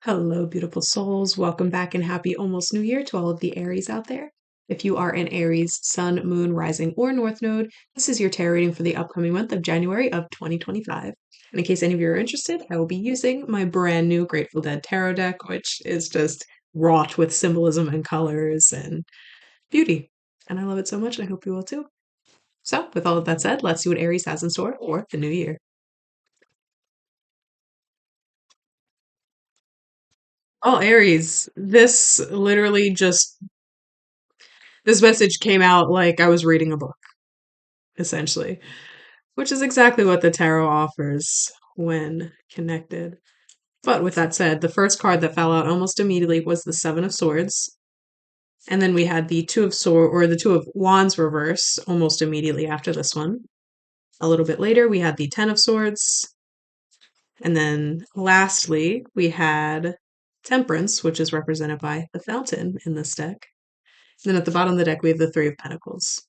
Hello, beautiful souls. Welcome back and happy almost new year to all of the Aries out there. If you are an Aries, Sun, Moon, Rising, or North Node, this is your tarot reading for the upcoming month of January of 2025. And in case any of you are interested, I will be using my brand new Grateful Dead tarot deck, which is just wrought with symbolism and colors and beauty. And I love it so much, and I hope you will too. So, with all of that said, let's see what Aries has in store for the new year. Oh, Aries, this message came out like I was reading a book, essentially, which is exactly what the tarot offers when connected. But with that said, the first card that fell out almost immediately was the Seven of Swords. And then we had the Two of Swords, or the Two of Wands reverse almost immediately after this one. A little bit later, we had the Ten of Swords. And then lastly, we had Temperance, which is represented by the Fountain in this deck. And then at the bottom of the deck, we have the Three of Pentacles.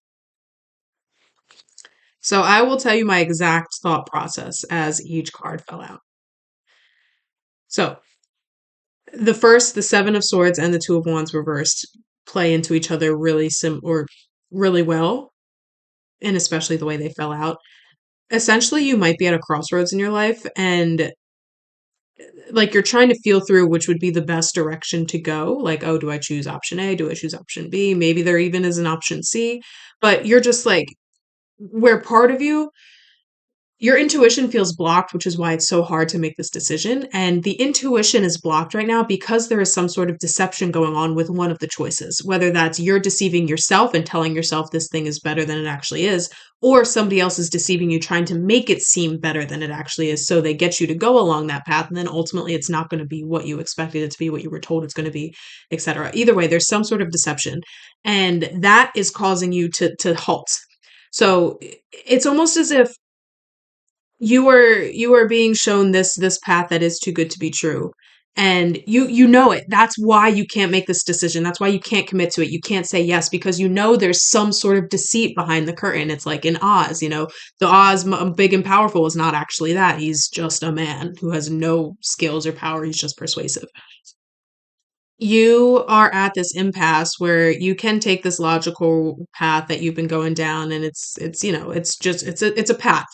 So I will tell you my exact thought process as each card fell out. So the Seven of Swords and the Two of Wands reversed play into each other really well, and especially the way they fell out. Essentially, you might be at a crossroads in your life and like you're trying to feel through which would be the best direction to go. Like, oh, do I choose option A? Do I choose option B? Maybe there even is an option C, but you're just like where part of you your intuition feels blocked, which is why it's so hard to make this decision. And the intuition is blocked right now because there is some sort of deception going on with one of the choices, whether that's you're deceiving yourself and telling yourself this thing is better than it actually is, or somebody else is deceiving you, trying to make it seem better than it actually is. So they get you to go along that path. And then ultimately it's not going to be what you expected it to be, what you were told it's going to be, etc. Either way, there's some sort of deception. And that is causing you to halt. So it's almost as if you are being shown this path that is too good to be true, and you know it. That's why you can't make this decision. That's why you can't commit to it. You can't say yes because you know there's some sort of deceit behind the curtain. It's like in Oz, the Oz big and powerful is not actually that. He's just a man who has no skills or power. He's just persuasive. You are at this impasse where you can take this logical path that you've been going down, and it's a path.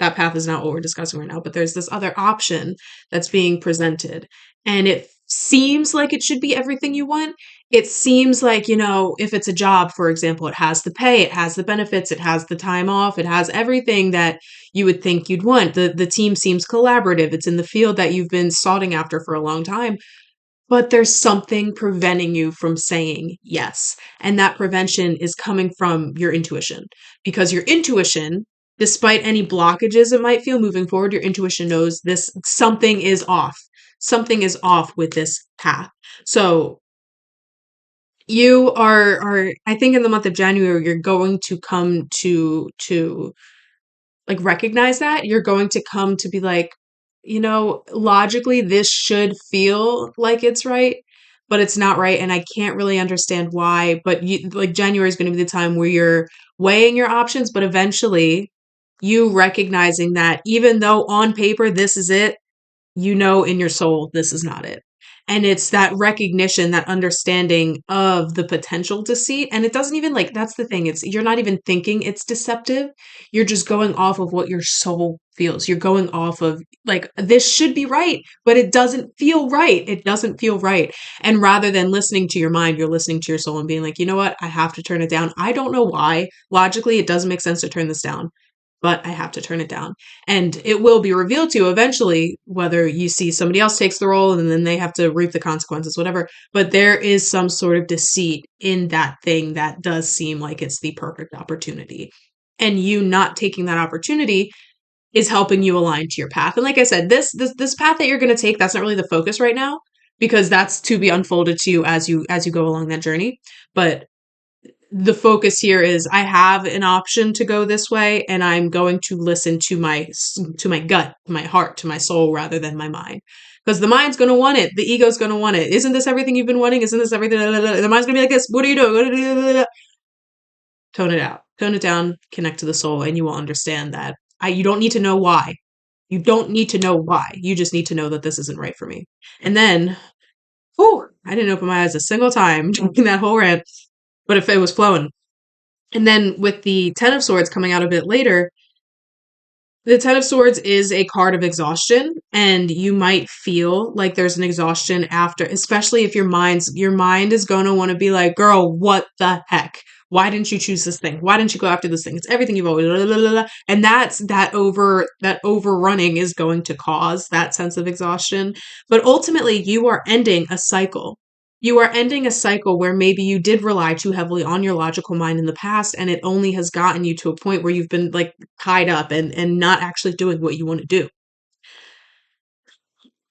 That path is not what we're discussing right now, but there's this other option that's being presented, and it seems like it should be everything you want. It seems like, if it's a job, for example, it has the pay, it has the benefits, it has the time off, it has everything that you would think you'd want. The team seems collaborative. It's in the field that you've been sought after for a long time, but there's something preventing you from saying yes. And that prevention is coming from your intuition, because your intuition, despite any blockages it might feel moving forward, your intuition knows this something is off. Something is off with this path. So you are I think in the month of January you're going to come to like recognize that. You're going to come to be like, logically this should feel like it's right, but it's not right, and I can't really understand why. But January is going to be the time where you're weighing your options, but eventually you recognizing that even though on paper this is it, in your soul this is not it. And it's that recognition, that understanding of the potential deceit. And it doesn't even, like, that's the thing, it's you're not even thinking it's deceptive. You're just going off of what your soul feels. You're going off of, like, this should be right, but it doesn't feel right. It doesn't feel right. And rather than listening to your mind, you're listening to your soul and being like, you know what, I have to turn it down. I don't know why. Logically it doesn't make sense to turn this down, but I have to turn it down. And it will be revealed to you eventually, whether you see somebody else takes the role and then they have to reap the consequences, whatever. But there is some sort of deceit in that thing that does seem like it's the perfect opportunity. And you not taking that opportunity is helping you align to your path. And like I said, this path that you're going to take, that's not really the focus right now, because that's to be unfolded to you as you go along that journey. But the focus here is I have an option to go this way, and I'm going to listen to my gut, my heart, to my soul rather than my mind. Because the mind's going to want it. The ego's going to want it. Isn't this everything you've been wanting? Isn't this everything? The mind's going to be like this. What are you doing? Tone it out. Tone it down. Connect to the soul, and you will understand that you don't need to know why. You don't need to know why. You just need to know that this isn't right for me. And then, whew, I didn't open my eyes a single time during that whole rant, but if it was flowing. And then with the Ten of Swords coming out a bit later, the Ten of Swords is a card of exhaustion, and you might feel like there's an exhaustion after, especially if your mind is going to want to be like, girl, what the heck? Why didn't you choose this thing? Why didn't you go after this thing? It's everything you've always, blah, blah, blah, blah. And that overrunning is going to cause that sense of exhaustion. But ultimately, you are ending a cycle. You are ending a cycle where maybe you did rely too heavily on your logical mind in the past, and it only has gotten you to a point where you've been like tied up and not actually doing what you want to do.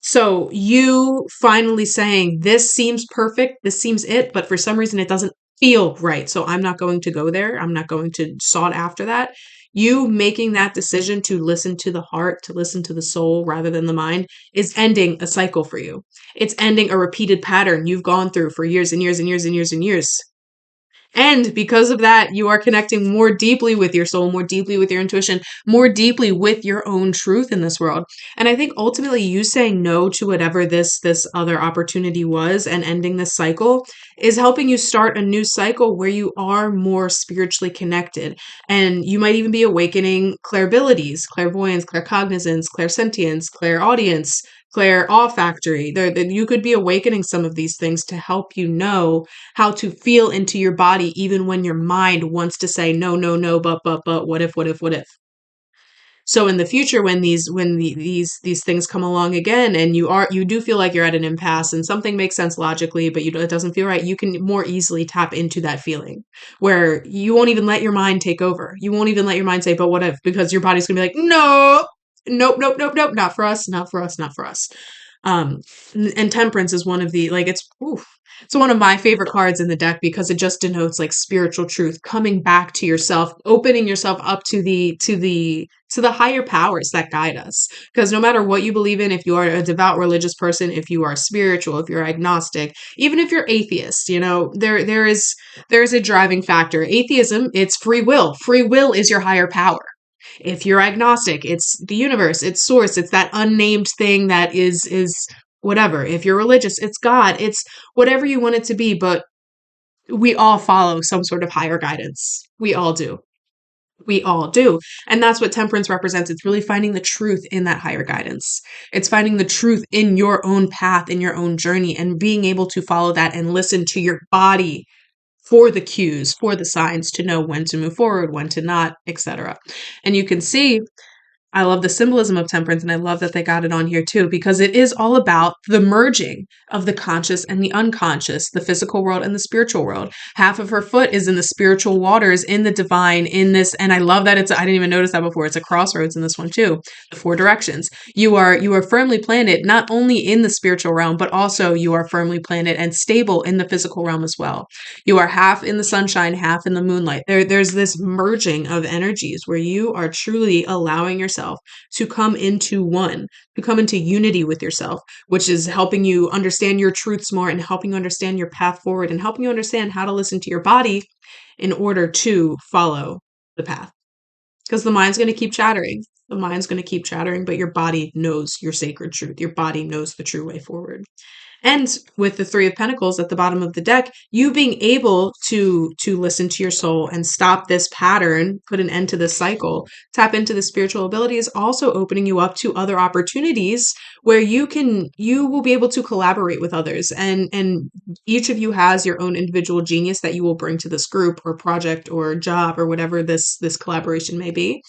So you finally saying, this seems perfect, this seems it, but for some reason it doesn't feel right. So I'm not going to go there. I'm not going to sought after that. You making that decision to listen to the heart, to listen to the soul rather than the mind is ending a cycle for you. It's ending a repeated pattern you've gone through for years and years and years and years and years. And because of that, you are connecting more deeply with your soul, more deeply with your intuition, more deeply with your own truth in this world. And I think ultimately you saying no to whatever this other opportunity was and ending this cycle is helping you start a new cycle where you are more spiritually connected. And you might even be awakening clairabilities, clairvoyance, claircognizance, clairsentience, clairaudience, clair olfactory. You could be awakening some of these things to help you know how to feel into your body even when your mind wants to say no, no, no, but what if, what if, what if. So in the future, when these things come along again, and you do feel like you're at an impasse, and something makes sense logically, but it doesn't feel right, you can more easily tap into that feeling where you won't even let your mind take over. You won't even let your mind say, "But what if?" Because your body's gonna be like, "No, nope, nope, nope, nope, not for us, not for us, not for us." And Temperance is one of the like it's one of my favorite cards in the deck because it just denotes like spiritual truth, coming back to yourself, opening yourself up to the higher powers that guide us. Because no matter what you believe in, if you are a devout religious person, if you are spiritual, if you're agnostic, even if you're atheist, there is a driving factor. Atheism, it's free will. Free will is your higher power. If you're agnostic, it's the universe, it's source, it's that unnamed thing that is whatever. If you're religious, it's God, it's whatever you want it to be, but we all follow some sort of higher guidance. We all do. We all do. And that's what temperance represents. It's really finding the truth in that higher guidance. It's finding the truth in your own path, in your own journey, and being able to follow that and listen to your body for the cues, for the signs to know when to move forward, when to not, etc. And you can see I love the symbolism of temperance, and I love that they got it on here too, because it is all about the merging of the conscious and the unconscious, the physical world and the spiritual world. Half of her foot is in the spiritual waters, in the divine, in this, and I love that I didn't even notice that before. It's a crossroads in this one too, the four directions. You are firmly planted not only in the spiritual realm, but also you are firmly planted and stable in the physical realm as well. You are half in the sunshine, half in the moonlight. There's this merging of energies where you are truly allowing yourself to come into one, to come into unity with yourself, which is helping you understand your truths more and helping you understand your path forward and helping you understand how to listen to your body in order to follow the path. Because the mind's going to keep chattering. The mind's going to keep chattering, but your body knows your sacred truth. Your body knows the true way forward. And with the Three of Pentacles at the bottom of the deck, you being able to listen to your soul and stop this pattern, put an end to this cycle, tap into the spiritual ability is also opening you up to other opportunities where you will be able to collaborate with others. And each of you has your own individual genius that you will bring to this group or project or job or whatever this collaboration may be.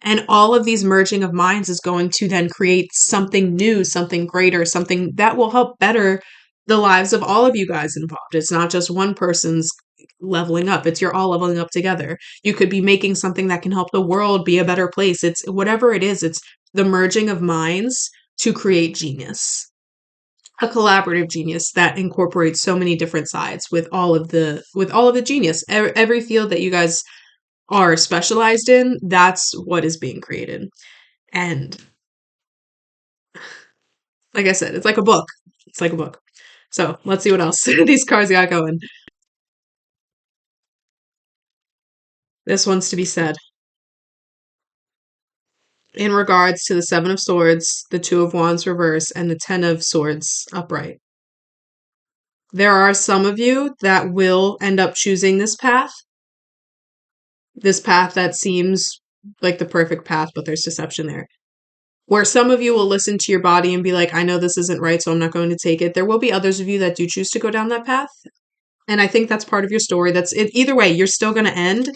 And all of these merging of minds is going to then create something new, something greater, something that will help better the lives of all of you guys involved. It's not just one person's leveling up, it's you're all leveling up together. You could be making something that can help the world be a better place. It's whatever it is, it's the merging of minds to create genius. A collaborative genius that incorporates so many different sides with all of the genius. Every field that you guys are specialized in, that's what is being created. And like I said, it's like a book. It's like a book. So let's see what else these cards got going. This one's to be said. in regards to the Seven of Swords, the Two of Wands reverse, and the Ten of Swords upright. There are some of you that will end up choosing this path that seems like the perfect path, but there's deception there. Where some of you will listen to your body and be like, I know this isn't right, so I'm not going to take it. There will be others of you that do choose to go down that path. And I think that's part of your story. That's it. Either way, you're still going to end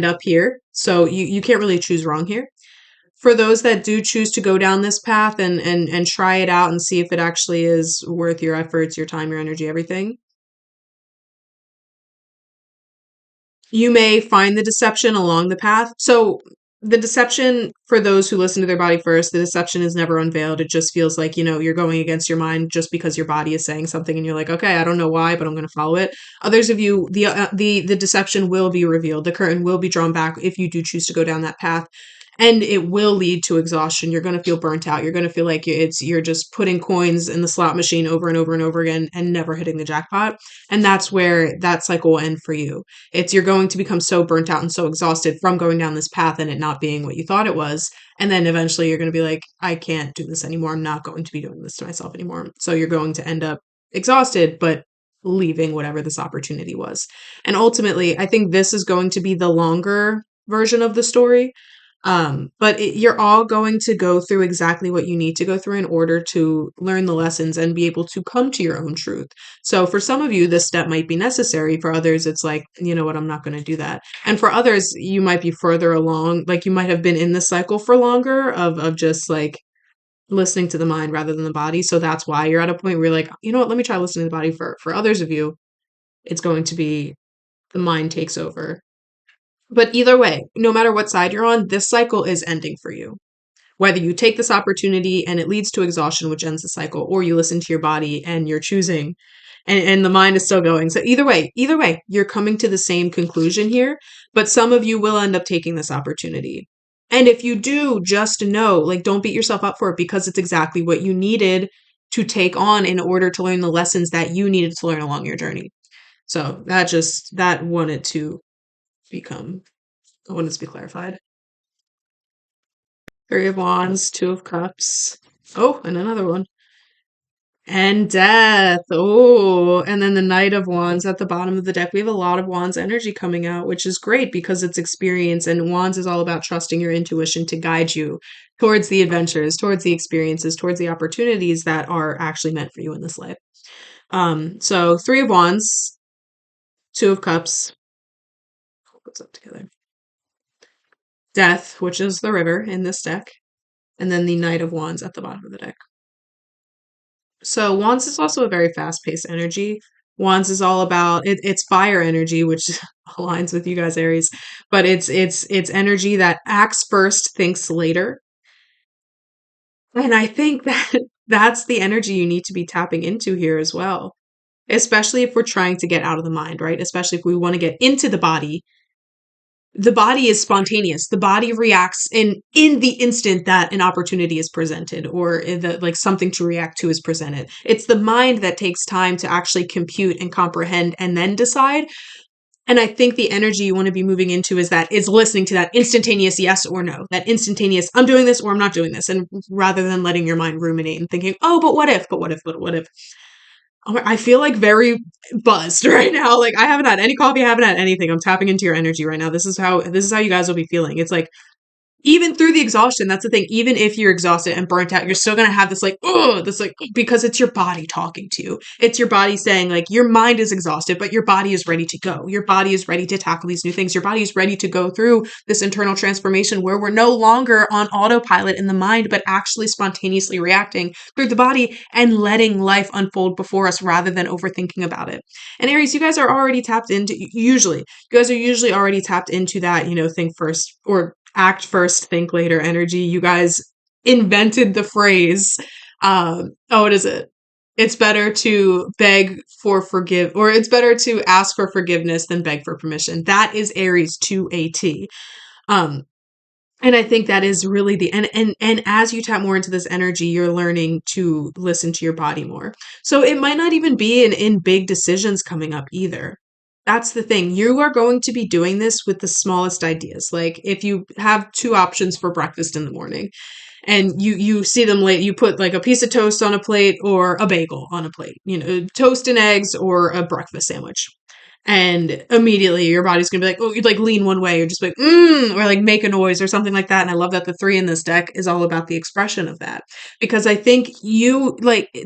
up here. So you can't really choose wrong here. For those that do choose to go down this path and try it out and see if it actually is worth your efforts, your time, your energy, everything, you may find the deception along the path. So the deception, for those who listen to their body first, the deception is never unveiled. It just feels like, you're going against your mind just because your body is saying something and you're like, okay, I don't know why, but I'm going to follow it. Others of you, the deception will be revealed. The curtain will be drawn back if you do choose to go down that path. And it will lead to exhaustion. You're going to feel burnt out. You're going to feel like you're just putting coins in the slot machine over and over and over again and never hitting the jackpot. And that's where that cycle will end for you. You're going to become so burnt out and so exhausted from going down this path and it not being what you thought it was. And then eventually you're going to be like, I can't do this anymore. I'm not going to be doing this to myself anymore. So you're going to end up exhausted, but leaving whatever this opportunity was. And ultimately, I think this is going to be the longer version of the story. But you're all going to go through exactly what you need to go through in order to learn the lessons and be able to come to your own truth. So for some of you, this step might be necessary. For others, it's like, you know what, I'm not going to do that. And for others, you might be further along, like you might have been in this cycle for longer of just like listening to the mind rather than the body. So that's why you're at a point where you're like, you know what, let me try listening to the body. For others of you, it's going to be the mind takes over. But either way, no matter what side you're on, this cycle is ending for you. Whether you take this opportunity and it leads to exhaustion, which ends the cycle, or you listen to your body and you're choosing and the mind is still going. So either way, you're coming to the same conclusion here, but some of you will end up taking this opportunity. And if you do, just know, like, don't beat yourself up for it because it's exactly what you needed to take on in order to learn the lessons that you needed to learn along your journey. So that wanted to become I want this to be clarified. Three of Wands, Two of Cups. Oh, and another one. And Death. Oh, and then the Knight of Wands at the bottom of the deck. We have a lot of Wands energy coming out, which is great because it's experience. And Wands is all about trusting your intuition to guide you towards the adventures, towards the experiences, towards the opportunities that are actually meant for you in this life. So Three of Wands, Two of Cups. What's up together? Death, which is the river in this deck. And then the Knight of Wands at the bottom of the deck. So Wands is also a very fast-paced energy. Wands is all about it's fire energy, which aligns with you guys, Aries, but it's energy that acts first, thinks later. And I think that that's the energy you need to be tapping into here as well. Especially if we're trying to get out of the mind, right? Especially if we want to get into the body. The body is spontaneous. The body reacts in the instant that an opportunity is presented or that like something to react to is presented. It's the mind that takes time to actually compute and comprehend and then decide. And I think the energy you want to be moving into is listening to that instantaneous yes or no, that instantaneous I'm doing this or I'm not doing this. And rather than letting your mind ruminate and thinking, oh, but what if, what if. I feel like very buzzed right now. Like I haven't had any coffee, I haven't had anything. I'm tapping into your energy right now. This is how you guys will be feeling. It's like even through the exhaustion, that's the thing. Even if you're exhausted and burnt out, you're still going to have this like, oh, this like, because it's your body talking to you. It's your body saying like, your mind is exhausted, but your body is ready to go. Your body is ready to tackle these new things. Your body is ready to go through this internal transformation where we're no longer on autopilot in the mind, but actually spontaneously reacting through the body and letting life unfold before us rather than overthinking about it. And Aries, you guys are already tapped into, you guys are usually already tapped into that, think first or act first, think later energy. You guys invented the phrase, what is it? It's better to beg for or it's better to ask for forgiveness than beg for permission. That is Aries to a T. And I think that is really and as you tap more into this energy, you're learning to listen to your body more. So it might not even be in big decisions coming up either. That's the thing. You are going to be doing this with the smallest ideas. Like if you have two options for breakfast in the morning and you see them late, you put like a piece of toast on a plate or a bagel on a plate, toast and eggs or a breakfast sandwich. And immediately your body's gonna be like, oh, you'd like lean one way or just like, or like make a noise or something like that. And I love that the three in this deck is all about the expression of that. Because I think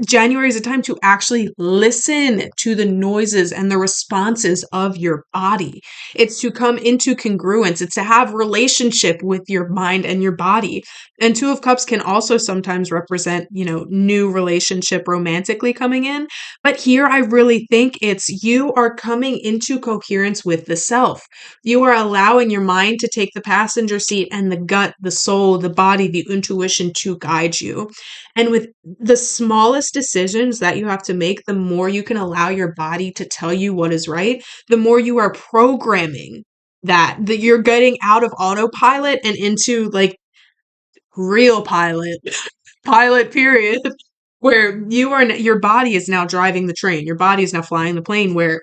January is a time to actually listen to the noises and the responses of your body. It's to come into congruence. It's to have relationship with your mind and your body. And Two of Cups can also sometimes represent, new relationship romantically coming in. But here I really think it's you are coming into coherence with the self. You are allowing your mind to take the passenger seat and the gut, the soul, the body, the intuition to guide you. And with the smallest decisions that you have to make, the more you can allow your body to tell you what is right, the more you are programming that you're getting out of autopilot and into like real pilot, pilot period, where your body is now driving the train. Your body is now flying the plane where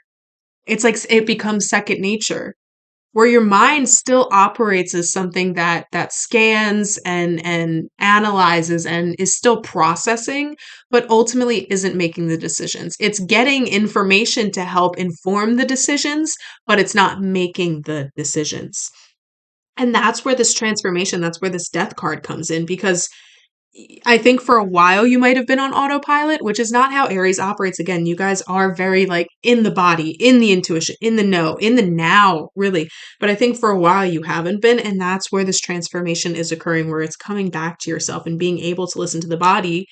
it's like it becomes second nature. Where your mind still operates as something that scans and analyzes and is still processing, but ultimately isn't making the decisions. It's getting information to help inform the decisions, but it's not making the decisions. And that's where this transformation, that's where this death card comes in, because I think for a while you might have been on autopilot, which is not how Aries operates. Again, you guys are very like in the body, in the intuition, in the know, in the now, really. But I think for a while you haven't been. And that's where this transformation is occurring, where it's coming back to yourself and being able to listen to the body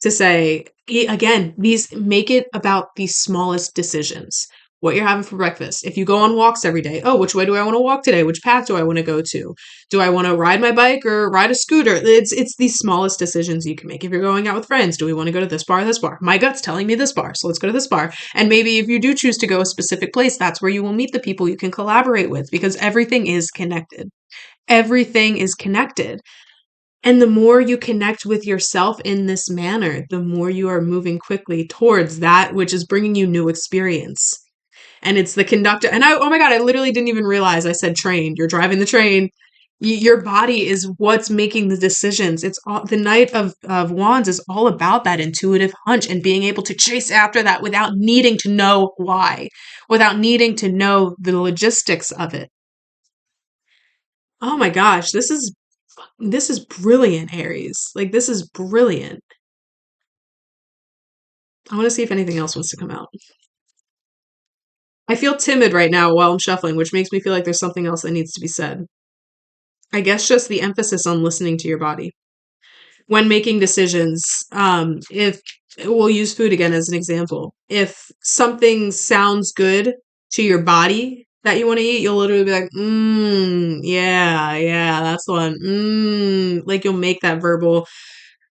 to say, again, these make it about the smallest decisions. What you're having for breakfast. If you go on walks every day, oh, which way do I want to walk today? Which path do I want to go to? Do I want to ride my bike or ride a scooter? It's the smallest decisions you can make. If you're going out with friends, do we want to go to this bar or this bar? My gut's telling me this bar, so let's go to this bar. And maybe if you do choose to go a specific place, that's where you will meet the people you can collaborate with, because everything is connected. Everything is connected. And the more you connect with yourself in this manner, the more you are moving quickly towards that which is bringing you new experience. And it's the conductor. And oh my God, I literally didn't even realize I said train. You're driving the train. Your body is what's making the decisions. It's all, the Knight of Wands is all about that intuitive hunch and being able to chase after that without needing to know why, without needing to know the logistics of it. Oh my gosh, this is brilliant, Aries. Like this is brilliant. I want to see if anything else wants to come out. I feel timid right now while I'm shuffling, which makes me feel like there's something else that needs to be said. I guess just the emphasis on listening to your body when making decisions. If we'll use food again as an example, if something sounds good to your body that you want to eat, you'll literally be like, yeah, yeah, that's the one. Like you'll make that verbal.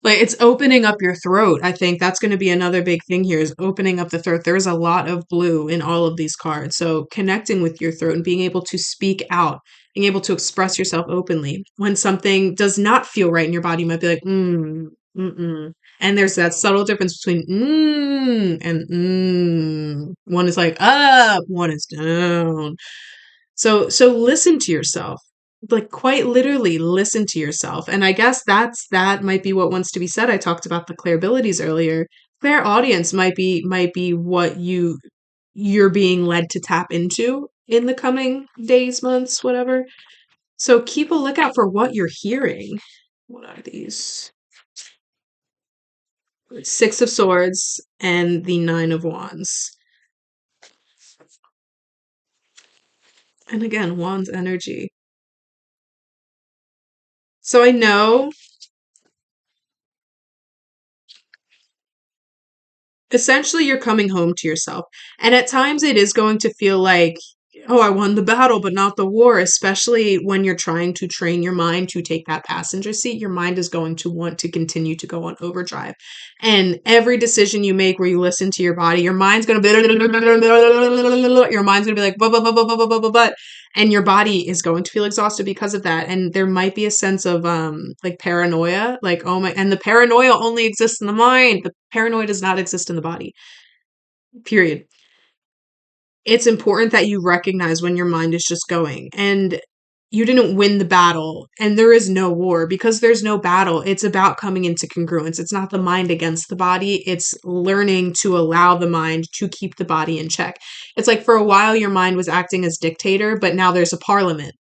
Like it's opening up your throat. I think that's going to be another big thing here is opening up the throat. There's a lot of blue in all of these cards. So connecting with your throat and being able to speak out, being able to express yourself openly. When something does not feel right in your body, you might be like, mm. And there's that subtle difference between and One is like up, one is down. So listen to yourself. Like quite literally listen to yourself. And I guess that might be what wants to be said. I talked about the clairabilities earlier. Clairaudience might be what you're being led to tap into in the coming days, months, whatever. So keep a lookout for what you're hearing. What are these? Six of Swords and the Nine of Wands. And again, Wands energy. So I know essentially you're coming home to yourself. And at times it is going to feel like, oh, I won the battle, but not the war, especially when you're trying to train your mind to take that passenger seat. Your mind is going to want to continue to go on overdrive. And every decision you make where you listen to your body, your mind's going to be, your mind's going to be like, but, and your body is going to feel exhausted because of that. And there might be a sense of like paranoia, like, oh my, and the paranoia only exists in the mind. The paranoia does not exist in the body, period. it's important that you recognize when your mind is just going and you didn't win the battle and there is no war because there's no battle. It's about coming into congruence. It's not the mind against the body. It's learning to allow the mind to keep the body in check. It's like for a while your mind was acting as dictator, but now there's a parliament.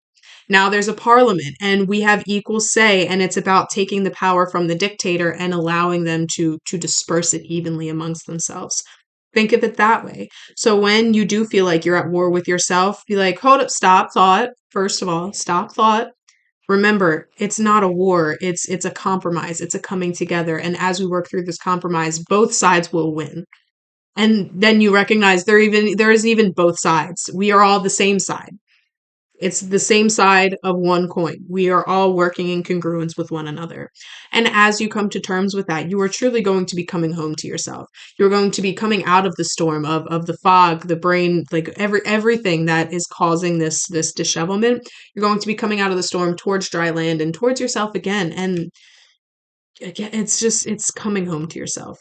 Now there's a parliament and we have equal say, and it's about taking the power from the dictator and allowing them to disperse it evenly amongst themselves. Think of it that way. So when you do feel like you're at war with yourself, be like, hold up, stop thought. First of all, stop thought. Remember, it's not a war. It's a compromise. It's a coming together. And as we work through this compromise, both sides will win. And then you recognize there isn't even both sides. We are all the same side. It's the same side of one coin. We are all working in congruence with one another. And as you come to terms with that, you are truly going to be coming home to yourself. You're going to be coming out of the storm of the fog, the brain, like everything that is causing this dishevelment. You're going to be coming out of the storm towards dry land and towards yourself again. And again, it's coming home to yourself.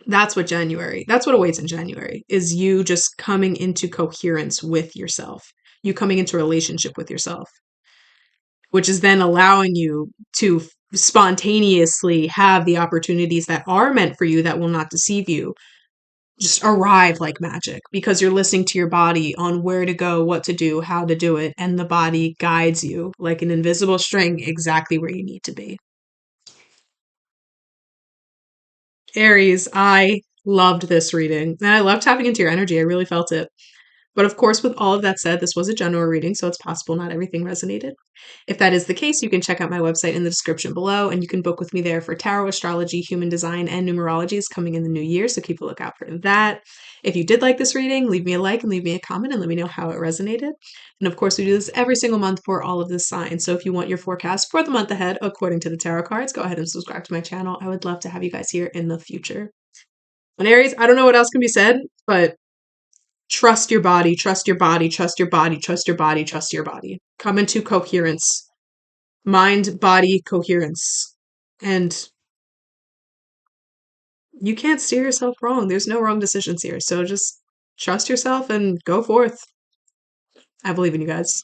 That's what awaits in January, is you just coming into coherence with yourself, you coming into a relationship with yourself, which is then allowing you to spontaneously have the opportunities that are meant for you that will not deceive you just arrive like magic because you're listening to your body on where to go, what to do, how to do it, and the body guides you like an invisible string exactly where you need to be. Aries, I loved this reading and I loved tapping into your energy. I really felt it. But of course, with all of that said, this was a general reading, so it's possible not everything resonated. If that is the case, you can check out my website in the description below, and you can book with me there for tarot, astrology, human design, and numerology is coming in the new year, so keep a lookout for that. If you did like this reading, leave me a like and leave me a comment and let me know how it resonated. And of course, we do this every single month for all of the signs, so if you want your forecast for the month ahead according to the tarot cards, go ahead and subscribe to my channel. I would love to have you guys here in the future. And Aries, I don't know what else can be said, but trust your body, trust your body, trust your body, trust your body, trust your body. Come into coherence. Mind, body, coherence. And you can't steer yourself wrong. There's no wrong decisions here. So just trust yourself and go forth. I believe in you guys.